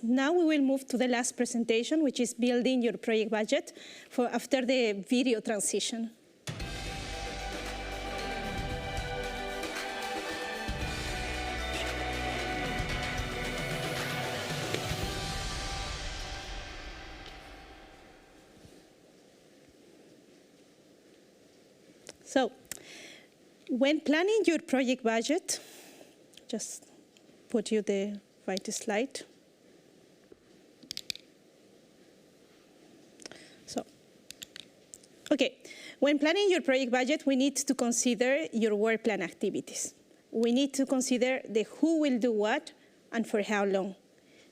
Now we will move to the last presentation, which is building your project budget for after the video transition. So, when planning your project budget, just put you the right slide. Okay, when planning your project budget, we need to consider your work plan activities. We need to consider the who will do what and for how long.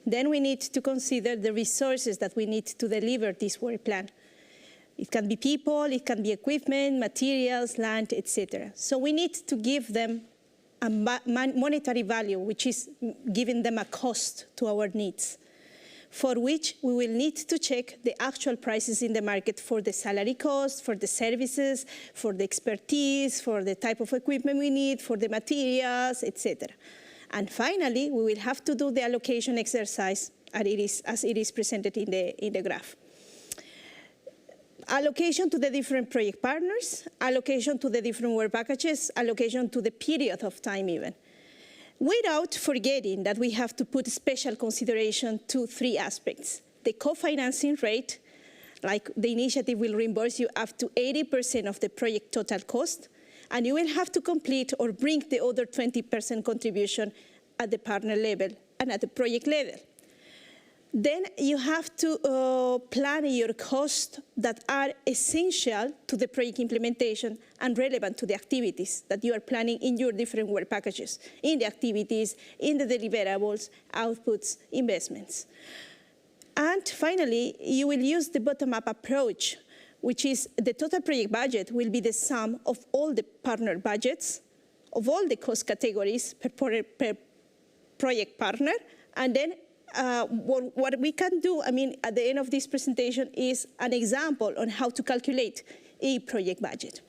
Then we need to consider the resources that we need to deliver this work plan. It can be people, it can be equipment, materials, land, etc. So we need to give them a monetary value, which is giving them a cost to our needs, for which we will need to check the actual prices in the market for the salary cost, for the services, for the expertise, for the type of equipment we need, for the materials, etc. And finally, we will have to do the allocation exercise as it is presented in the graph. Allocation to the different project partners, allocation to the different work packages, allocation to the period of time even. Without forgetting that we have to put special consideration to three aspects. The co-financing rate, like the initiative will reimburse you up to 80% of the project total cost, and you will have to complete or bring the other 20% contribution at the partner level and at the project level. Then you have to plan your costs that are essential to the project implementation and relevant to the activities that you are planning in your different work packages, in the activities, in the deliverables, outputs, investments. And finally, you will use the bottom-up approach, which is the total project budget will be the sum of all the partner budgets, of all the cost categories per project partner, and then what we can do, at the end of this presentation is an example on how to calculate a project budget.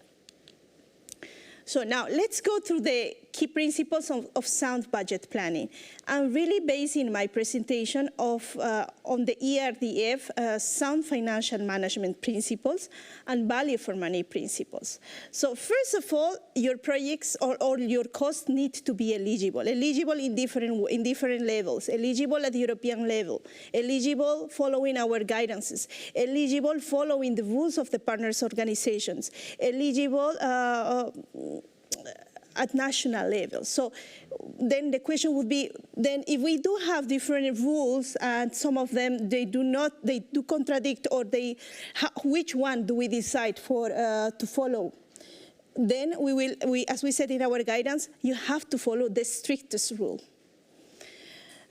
So now let's go through the key principles of sound budget planning. I'm really basing my presentation on the ERDF sound financial management principles and value for money principles. So first of all, your projects or your costs need to be eligible in different levels, eligible at the European level, eligible following our guidances, eligible following the rules of the partners organizations, eligible at national level. So then the question would be, then if we do have different rules and some of them they do contradict, or which one do we decide to follow? Then as we said in our guidance, you have to follow the strictest rule.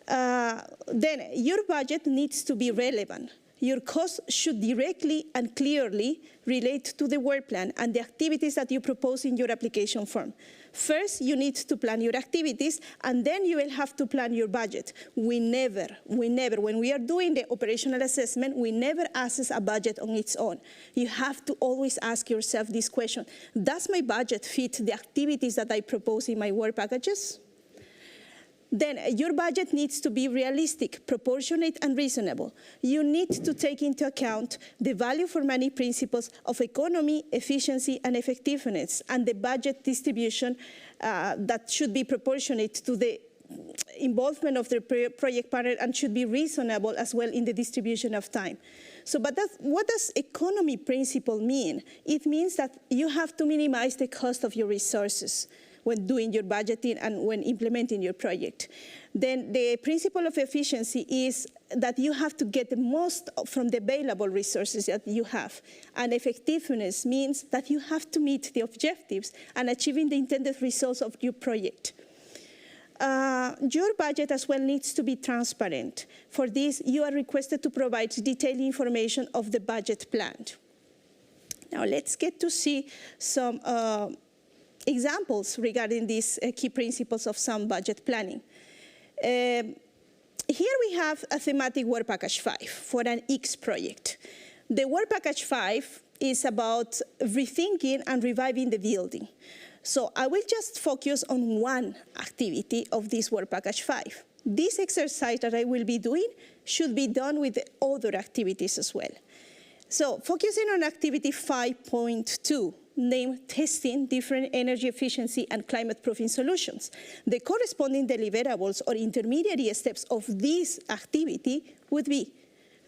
Then your budget needs to be relevant. Your costs should directly and clearly relate to the work plan and the activities that you propose in your application form. First, you need to plan your activities, and then you will have to plan your budget. We never, when we are doing the operational assessment, we never assess a budget on its own. You have to always ask yourself this question: does my budget fit the activities that I propose in my work packages? Then your budget needs to be realistic, proportionate, and reasonable. You need to take into account the value for money principles of economy, efficiency, and effectiveness, and the budget distribution that should be proportionate to the involvement of the project partner and should be reasonable as well in the distribution of time. So, but what does economy principle mean? It means that you have to minimize the cost of your resources when doing your budgeting and when implementing your project. Then the principle of efficiency is that you have to get the most from the available resources that you have. And effectiveness means that you have to meet the objectives and achieving the intended results of your project. Your budget as well needs to be transparent. For this, you are requested to provide detailed information of the budget planned. Now let's get to see some examples regarding these key principles of sound budget planning. Here we have a thematic work package 5 for an X project. The work package 5 is about rethinking and reviving the building. So I will just focus on one activity of this work package 5. This exercise that I will be doing should be done with the other activities as well. So focusing on activity 5.2, named testing different energy efficiency and climate-proofing solutions. The corresponding deliverables or intermediary steps of this activity would be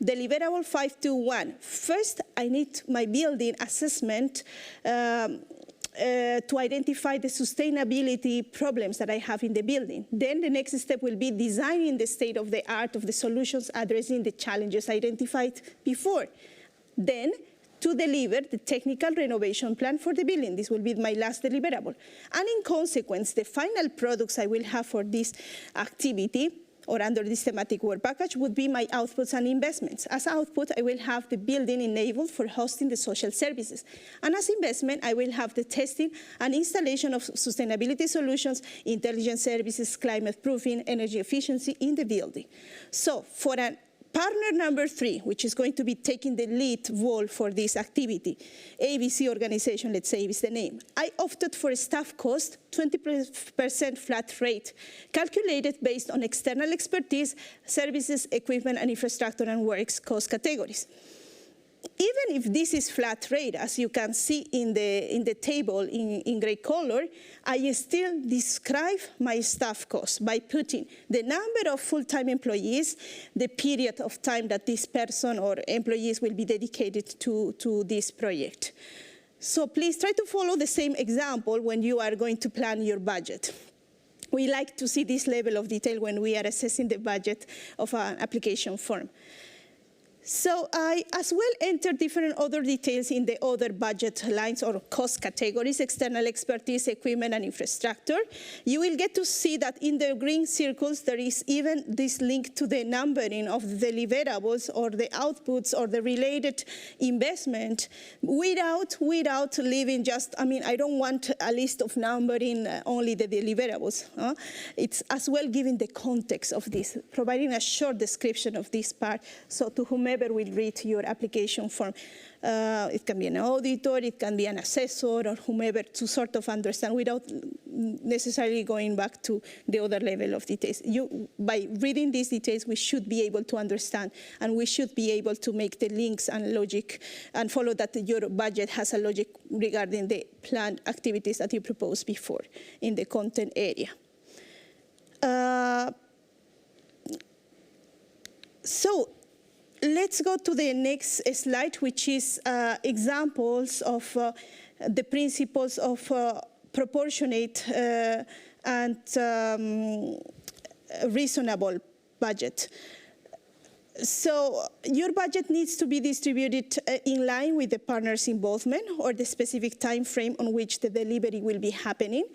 deliverable 521. First, I need my building assessment to identify the sustainability problems that I have in the building. Then the next step will be designing the state-of-the-art of the solutions addressing the challenges identified before. Then, to deliver the technical renovation plan for the building. This will be my last deliverable. And in consequence, the final products I will have for this activity or under this thematic work package would be my outputs and investments. As output, I will have the building enabled for hosting the social services. And as investment, I will have the testing and installation of sustainability solutions, intelligent services, climate proofing, energy efficiency in the building. So for an partner number 3, which is going to be taking the lead role for this activity, ABC organization, let's say is the name, I opted for a staff cost, 20% flat rate, calculated based on external expertise, services, equipment, and infrastructure and works cost categories. Even if this is flat rate, as you can see in the table in gray color, I still describe my staff cost by putting the number of full-time employees, the period of time that this person or employees will be dedicated to this project. So please try to follow the same example when you are going to plan your budget. We like to see this level of detail when we are assessing the budget of an application form. So I as well entered different other details in the other budget lines or cost categories, external expertise, equipment, and infrastructure. You will get to see that in the green circles, there is even this link to the numbering of the deliverables or the outputs or the related investment without leaving just, I don't want a list of numbering only the deliverables. It's as well giving the context of this, providing a short description of this part, so to whomever will read your application form. It can be an auditor, it can be an assessor, or whomever, to sort of understand without necessarily going back to the other level of details. By reading these details, we should be able to understand, and we should be able to make the links and logic and follow that your budget has a logic regarding the planned activities that you proposed before in the content area. So let's go to the next slide, which is examples of the principles of proportionate and reasonable budget. So your budget needs to be distributed in line with the partner's involvement or the specific time frame on which the delivery will be happening.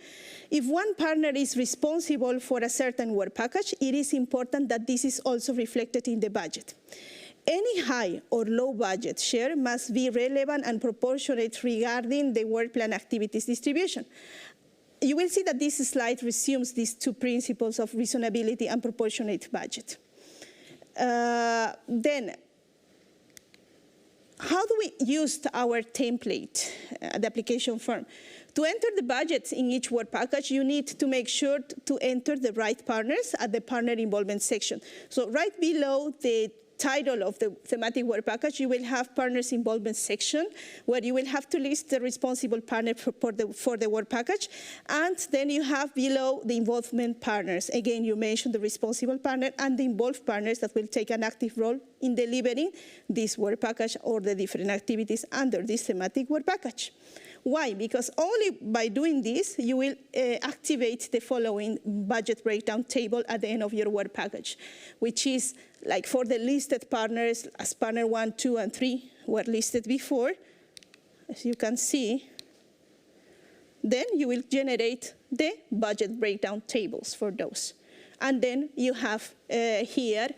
If one partner is responsible for a certain work package, it is important that this is also reflected in the budget. Any high or low budget share must be relevant and proportionate regarding the work plan activities distribution. You will see that this slide resumes these two principles of reasonability and proportionate budget. Then, how do we use our template, the application form? To enter the budgets in each work package, you need to make sure to enter the right partners at the partner involvement section. So right below the title of the thematic work package, you will have partners involvement section, where you will have to list the responsible partner for the work package, and then you have below the involvement partners. Again, you mentioned the responsible partner and the involved partners that will take an active role in delivering this work package or the different activities under this thematic work package. Why? Because only by doing this, you will activate the following budget breakdown table at the end of your work package, which is like for the listed partners, as partner 1, 2, and 3 were listed before, as you can see. Then you will generate the budget breakdown tables for those. And then you have here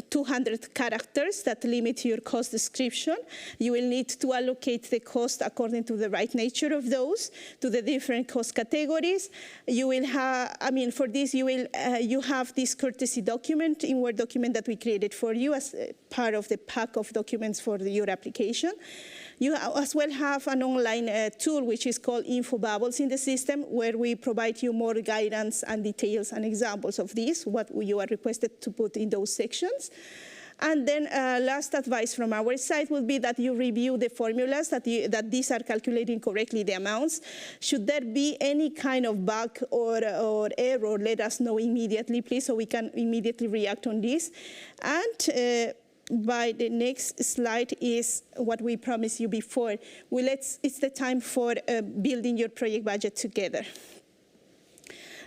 200 characters that limit your cost description. You will need to allocate the cost according to the right nature of those to the different cost categories. You will have, for this, you have this courtesy document in Word document that we created for you as part of the pack of documents for your application. You as well have an online tool which is called Info Bubbles in the system, where we provide you more guidance and details and examples of this, what you are requested to put in those sections. And then last advice from our side would be that you review the formulas, that these are calculating correctly the amounts. Should there be any kind of bug or error, let us know immediately, please, so we can immediately react on this. And by the next slide is what we promised you before. It's the time for building your project budget together.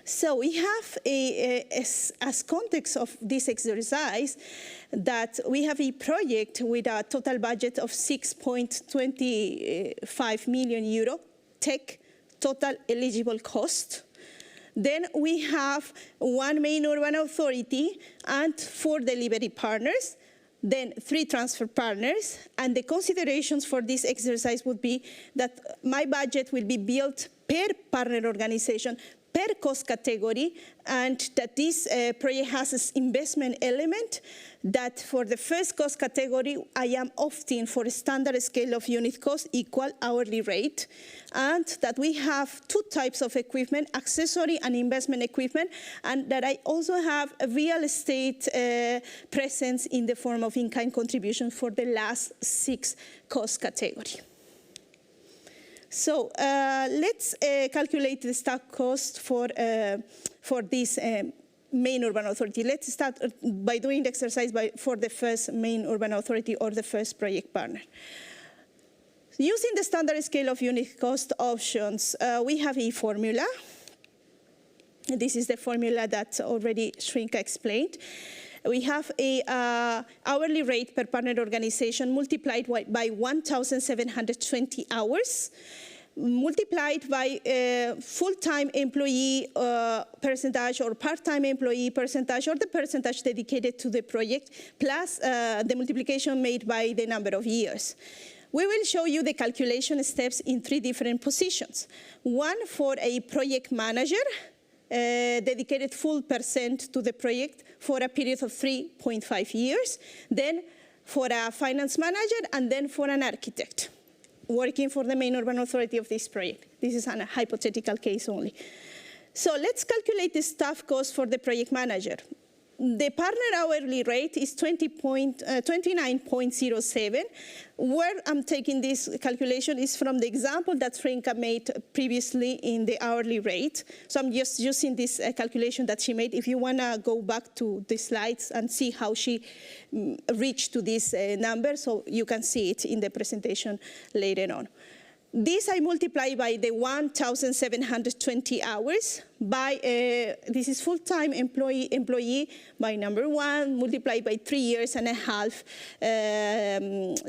So we have, as context of this exercise, that we have a project with a total budget of 6.25 million euro, tech total eligible cost. Then we have one main urban authority and 4 delivery partners, then 3 transfer partners, and the considerations for this exercise would be that my budget will be built per partner organization, per cost category, and that this project has an investment element, that for the first cost category, I am opting for a standard scale of unit cost equal hourly rate, and that we have 2 types of equipment, accessory and investment equipment, and that I also have a real estate presence in the form of in-kind contribution for the last 6 cost category. So let's calculate the staff cost for this main urban authority. Let's start by doing the exercise for the first main urban authority or the first project partner. Using the standard scale of unit cost options, we have a formula. This is the formula that already Shrinka explained. We have a hourly rate per partner organization multiplied by 1,720 hours, multiplied by full-time employee percentage or part-time employee percentage or the percentage dedicated to the project, plus the multiplication made by the number of years. We will show you the calculation steps in 3 different positions. One for a project manager, dedicated full % to the project for a period of 3.5 years, then for a finance manager, and then for an architect working for the main urban authority of this project. This is a hypothetical case only. So let's calculate the staff cost for the project manager. The partner hourly rate is 29.07. Where I'm taking this calculation is from the example that Shrinka made previously in the hourly rate. So I'm just using this calculation that she made. If you want to go back to the slides and see how she reached to this number, so you can see it in the presentation later on. This I multiply by the 1,720 hours by, this is full-time employee by number 1, multiplied by 3.5 years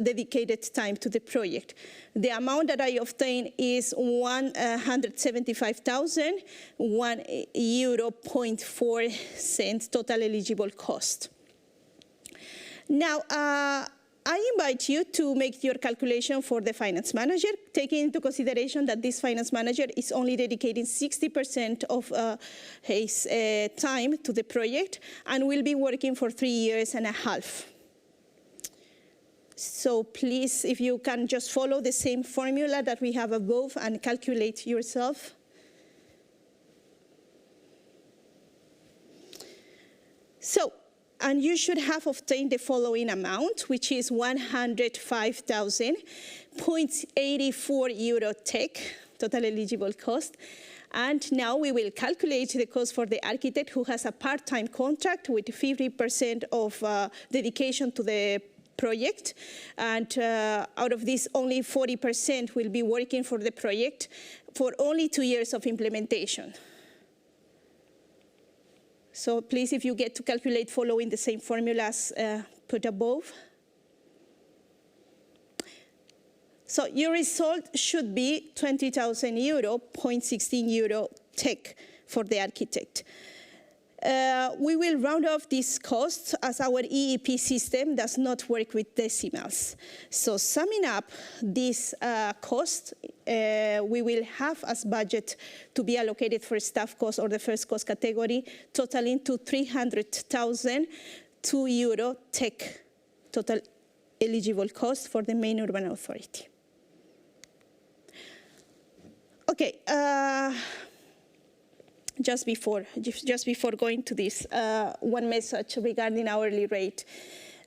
dedicated time to the project. The amount that I obtain is 175,001 €0.4 total eligible cost. Now, I invite you to make your calculation for the finance manager, taking into consideration that this finance manager is only dedicating 60% of his time to the project and will be working for 3.5 years. So please, if you can just follow the same formula that we have above and calculate yourself. So, and you should have obtained the following amount, which is 105,000.84 euro tech, total eligible cost. And now we will calculate the cost for the architect who has a part-time contract with 50% of dedication to the project. And out of this, only 40% will be working for the project for only 2 years of implementation. So please, if you get to calculate following the same formulas put above. So your result should be 20,000 euro, 0.16 euro tech for the architect. We will round off these costs as our EEP system does not work with decimals. So summing up this cost, we will have as budget to be allocated for staff cost or the first cost category, totaling to 300,000 €2 tech total eligible cost for the main urban authority. Okay. Just before going to this, one message regarding hourly rate.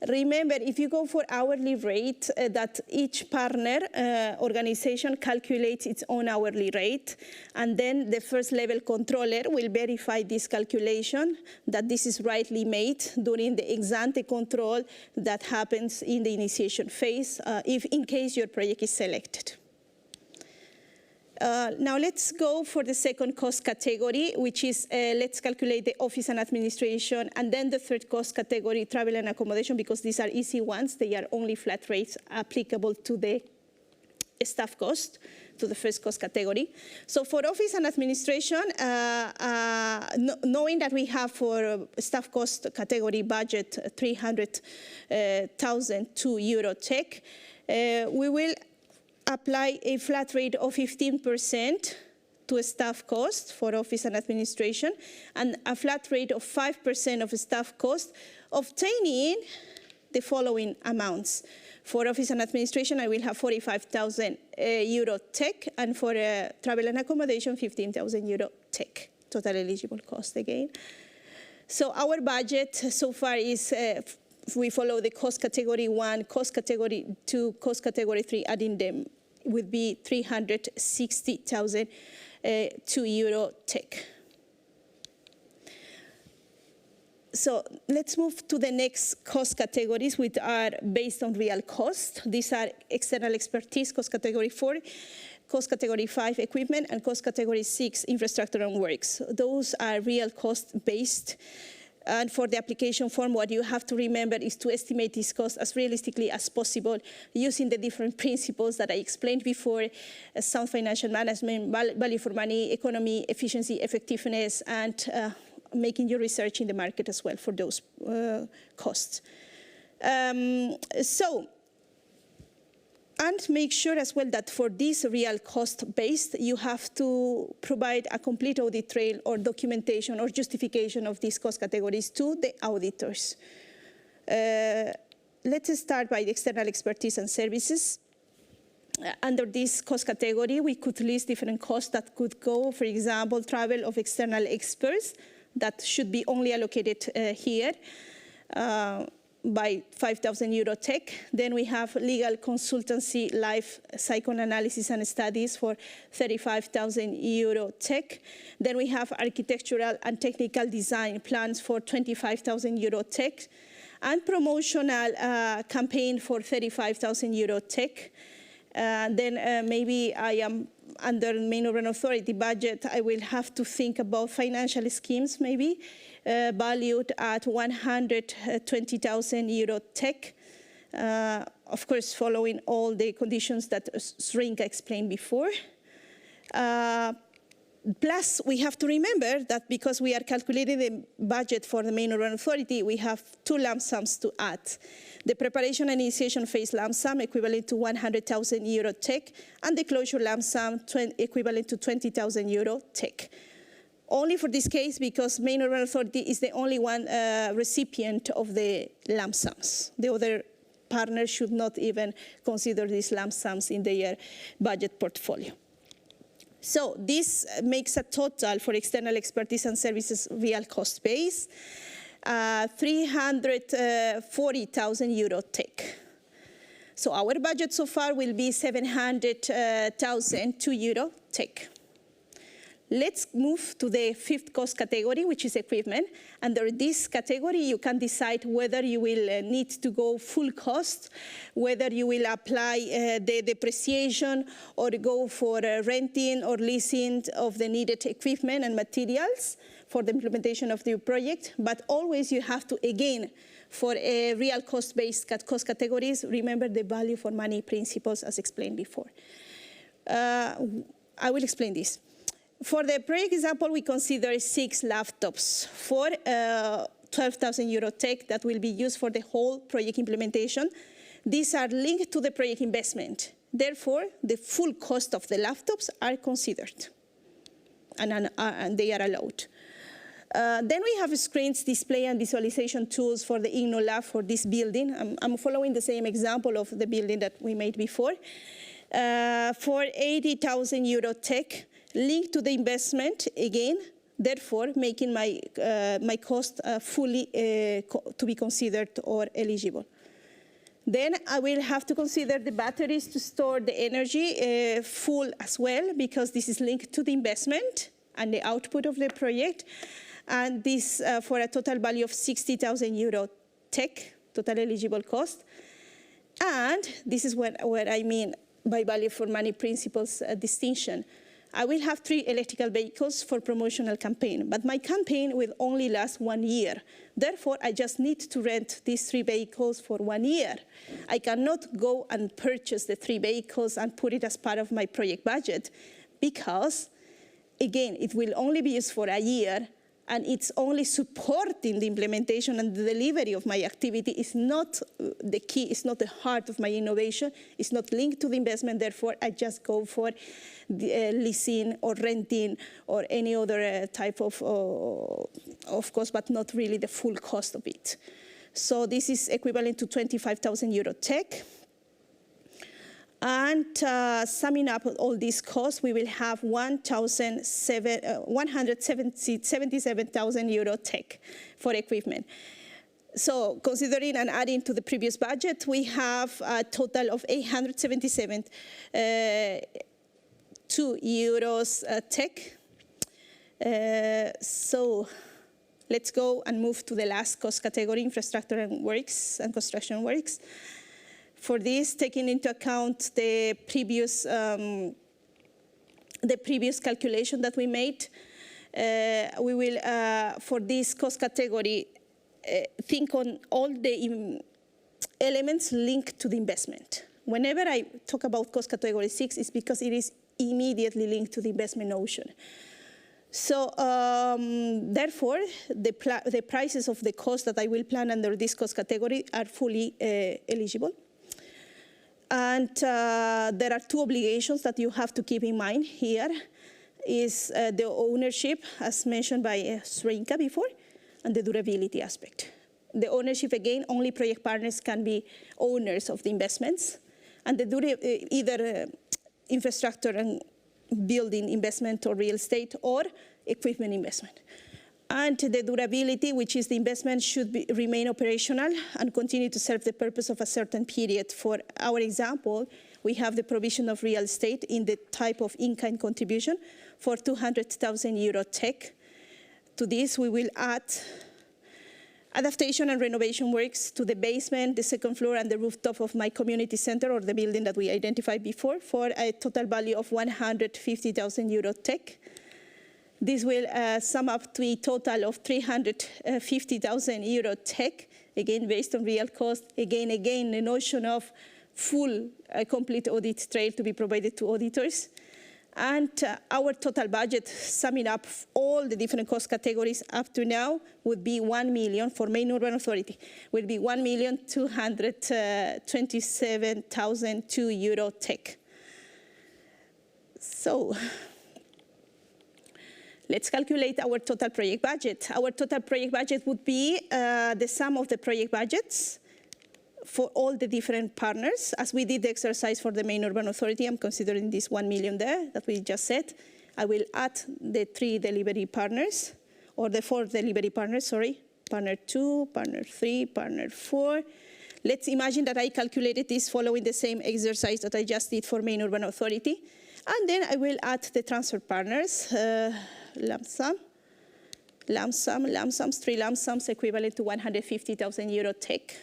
Remember, if you go for hourly rate, that each partner organization calculates its own hourly rate, and then the first level controller will verify this calculation, that this is rightly made during the ex-ante control that happens in the initiation phase, if in case your project is selected. Now let's go for the second cost category, which is let's calculate the office and administration, and then the third cost category, travel and accommodation, because these are easy ones. They are only flat rates applicable to the staff cost, to the first cost category. So for office and administration, knowing that we have for staff cost category budget 300,000 to Eurotech, we will apply a flat rate of 15% to a staff cost for office and administration, and a flat rate of 5% of staff cost, obtaining the following amounts. For office and administration, I will have 45,000 euro tech, and for travel and accommodation, 15,000 euro tech, total eligible cost again. So our budget so far is, we follow the cost category 1, cost category 2, cost category 3, adding them would be 360,000 to Eurotech. So let's move to the next cost categories, which are based on real cost. These are external expertise, cost category 4, cost category 5, equipment, and cost category 6, infrastructure and works. Those are real cost based. And for the application form, what you have to remember is to estimate this cost as realistically as possible using the different principles that I explained before, sound financial management, value for money, economy, efficiency, effectiveness, and making your research in the market as well for those costs. And make sure as well that for this real cost-based, you have to provide a complete audit trail or documentation or justification of these cost categories to the auditors. Let's start by the external expertise and services. Under this cost category, we could list different costs that could go, for example, travel of external experts that should be only allocated here. By 5,000 euro tech. Then we have legal consultancy, life psychoanalysis and studies for 35,000 euro tech. Then we have architectural and technical design plans for 25,000 euro tech, and promotional campaign for 35,000 euro tech. Then maybe I am under main urban authority budget, I will have to think about financial schemes maybe, valued at 120,000 euro tech, of course following all the conditions that Srinka explained before. Plus, we have to remember that because we are calculating the budget for the main urban authority, we have two lump sums to add. The preparation and initiation phase lump sum equivalent to 100,000 euro tech, and the closure lump sum equivalent to 20,000 euro tech. Only for this case, because main urban authority is the only one recipient of the lump sums. The other partners should not even consider these lump sums in their budget portfolio. So this makes a total for external expertise and services real cost base, 340,000 euro tech. So our budget so far will be 700,000 euro tech. Let's move to the fifth cost category, which is equipment. Under this category, you can decide whether you will need to go full cost, whether you will apply the depreciation, or go for renting or leasing of the needed equipment and materials for the implementation of the project. But always you have to, again, for a real cost-based cost categories, remember the value for money principles as explained before. I will explain this. For the project example, we consider 6 laptops for 12,000 euro tech that will be used for the whole project implementation. These are linked to the project investment. Therefore, the full cost of the laptops are considered, and they are allowed. Then we have screens, display, and visualization tools for the IGNO lab for this building. I'm following the same example of the building that we made before. for 80,000 euro tech linked to the investment again, therefore making my, my cost fully to be considered or eligible. Then I will have to consider the batteries to store the energy full as well, because this is linked to the investment and the output of the project. And this for a total value of 60,000 euro tech, total eligible cost. And this is where I mean by value for money principles distinction. I will have 3 electrical vehicles for promotional campaign, but my campaign will only last 1 year. Therefore, I just need to rent these 3 vehicles for 1 year. I cannot go and purchase the 3 vehicles and put it as part of my project budget, because, again, it will only be used for a year, and it's only supporting the implementation and the delivery of my activity. Is not the key, it's not the heart of my innovation, it's not linked to the investment. Therefore, I just go for the, leasing or renting or any other type of cost, but not really the full cost of it. So this is equivalent to 25,000 euro tech. And summing up all these costs, we will have 177,000 euro tech for equipment. So considering and adding to the previous budget, we have a total of 877 euros tech. So let's go and move to the last cost category, infrastructure and works and construction works. For this, taking into account the previous calculation that we made, we will, for this cost category, think on all the elements linked to the investment. Whenever I talk about cost category 6, it's because it is immediately linked to the investment notion. So therefore, the prices of the cost that I will plan under this cost category are fully eligible. And there are 2 obligations that you have to keep in mind here. Is the ownership, as mentioned by Srinka before, and the durability aspect. The ownership, again, only project partners can be owners of the investments, and the either infrastructure and building investment or real estate or equipment investment. And the durability, which is the investment, should remain operational and continue to serve the purpose of a certain period. For our example, we have the provision of real estate in the type of in-kind contribution for 200,000 euro tech. To this, we will add adaptation and renovation works to the basement, the 2nd floor, and the rooftop of my community center, or the building that we identified before, for a total value of 150,000 euro tech. This will sum up to a total of 350,000 euro tech, again, based on real cost. Again, the notion of full, complete audit trail to be provided to auditors. And our total budget, summing up all the different cost categories up to now, would be 1 million, for main urban authority, will be 1,227,002 euro tech. So, let's calculate our total project budget. Our total project budget would be the sum of the project budgets for all the different partners. As we did the exercise for the main urban authority, I'm considering this 1 million there that we just said. I will add the 3 delivery partners, or the 4 delivery partners, sorry. Partner 2, partner 3, partner 4. Let's imagine that I calculated this following the same exercise that I just did for main urban authority. And then I will add the transfer partners, lump sums, 3 lump sums equivalent to 150,000 euro tech.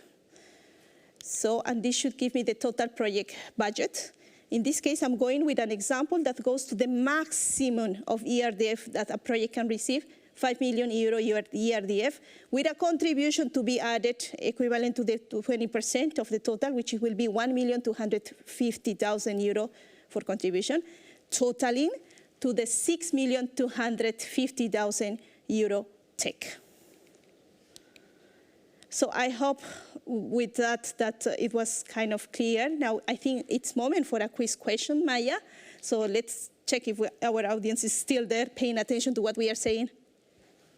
So, and this should give me the total project budget. In this case, I'm going with an example that goes to the maximum of ERDF that a project can receive, 5 million euro ERDF, with a contribution to be added equivalent to the 20% of the total, which will be 1,250,000 euro for contribution, totaling to the 6,250,000 euro tech. So I hope with that it was kind of clear. Now I think it's moment for a quiz question, Maya. So let's check if our audience is still there, paying attention to what we are saying.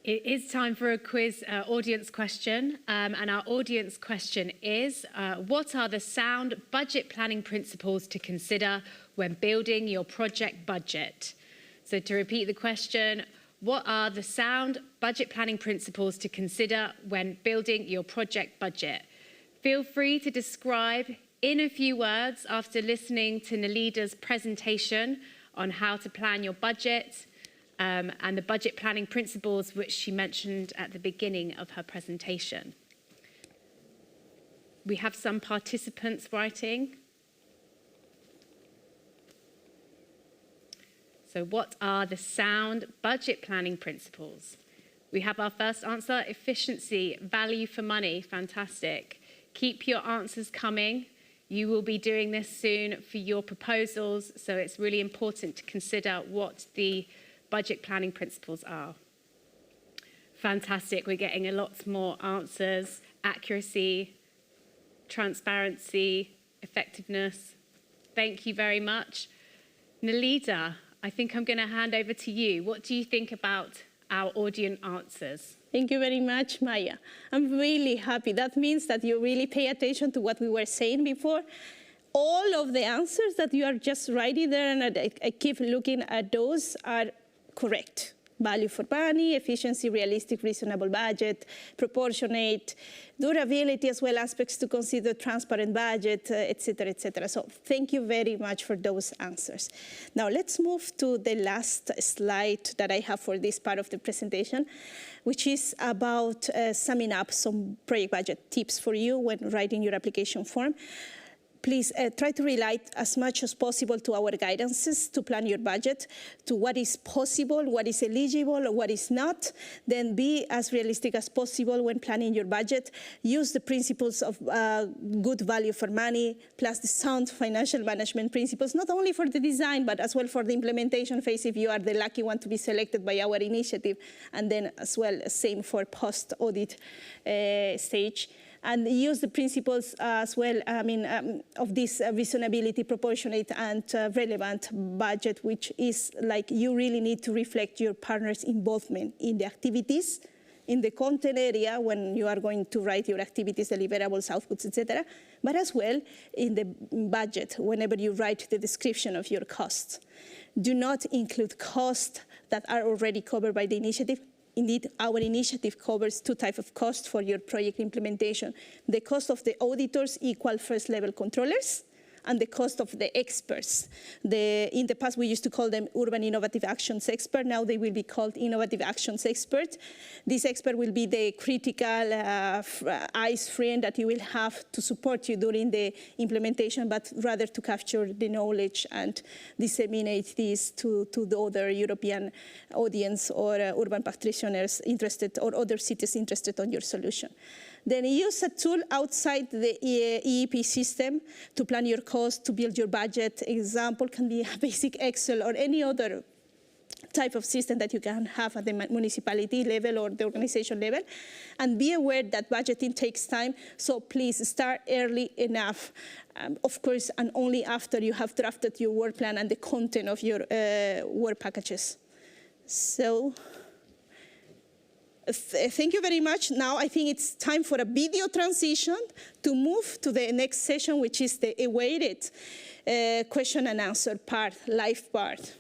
It is time for a quiz audience question, and our audience question is, what are the sound budget planning principles to consider when building your project budget? So to repeat the question, what are the sound budget planning principles to consider when building your project budget? Feel free to describe in a few words after listening to Nalida's presentation on how to plan your budget, and the budget planning principles which she mentioned at the beginning of her presentation. We have some participants writing. So what are the sound budget planning principles? We have our first answer, efficiency, value for money, fantastic. Keep your answers coming. You will be doing this soon for your proposals, so it's really important to consider what the budget planning principles are. Fantastic, we're getting a lot more answers. Accuracy, transparency, effectiveness. Thank you very much. Nalida, I think I'm going to hand over to you. What do you think about our audience answers? Thank you very much, Maya. I'm really happy. That means that you really pay attention to what we were saying before. All of the answers that you are just writing there, and I keep looking at those, are correct. Value for money, efficiency, realistic, reasonable budget, proportionate, durability as well, aspects to consider, transparent budget, etc., etc. So thank you very much for those answers. Now let's move to the last slide that I have for this part of the presentation, which is about summing up some project budget tips for you when writing your application form. Please try to rely as much as possible to our guidances to plan your budget, to what is possible, what is eligible, what is not. Then be as realistic as possible when planning your budget. Use the principles of good value for money, plus the sound financial management principles, not only for the design, but as well for the implementation phase if you are the lucky one to be selected by our initiative, and then as well, same for post-audit stage. And use the principles as well, of this reasonability, proportionate, and relevant budget, which is like you really need to reflect your partner's involvement in the activities, in the content area when you are going to write your activities, deliverables, outputs, etc., but as well in the budget whenever you write the description of your costs. Do not include costs that are already covered by the initiative. Indeed, our initiative covers two types of costs for your project implementation. The cost of the auditors equal first-level controllers, and the cost of the experts. In the past, we used to call them Urban Innovative Actions expert. Now they will be called Innovative Actions expert. This expert will be the critical eyes friend that you will have to support you during the implementation, but rather to capture the knowledge and disseminate this to the other European audience or urban practitioners interested or other cities interested on your solution. Then use a tool outside the EEP system to plan your costs, to build your budget. Example can be a basic Excel or any other type of system that you can have at the municipality level or the organization level. And be aware that budgeting takes time, so please start early enough. Of course, and only after you have drafted your work plan and the content of your work packages. So, thank you very much. Now I think it's time for a video transition to move to the next session, which is the awaited question and answer part, live part.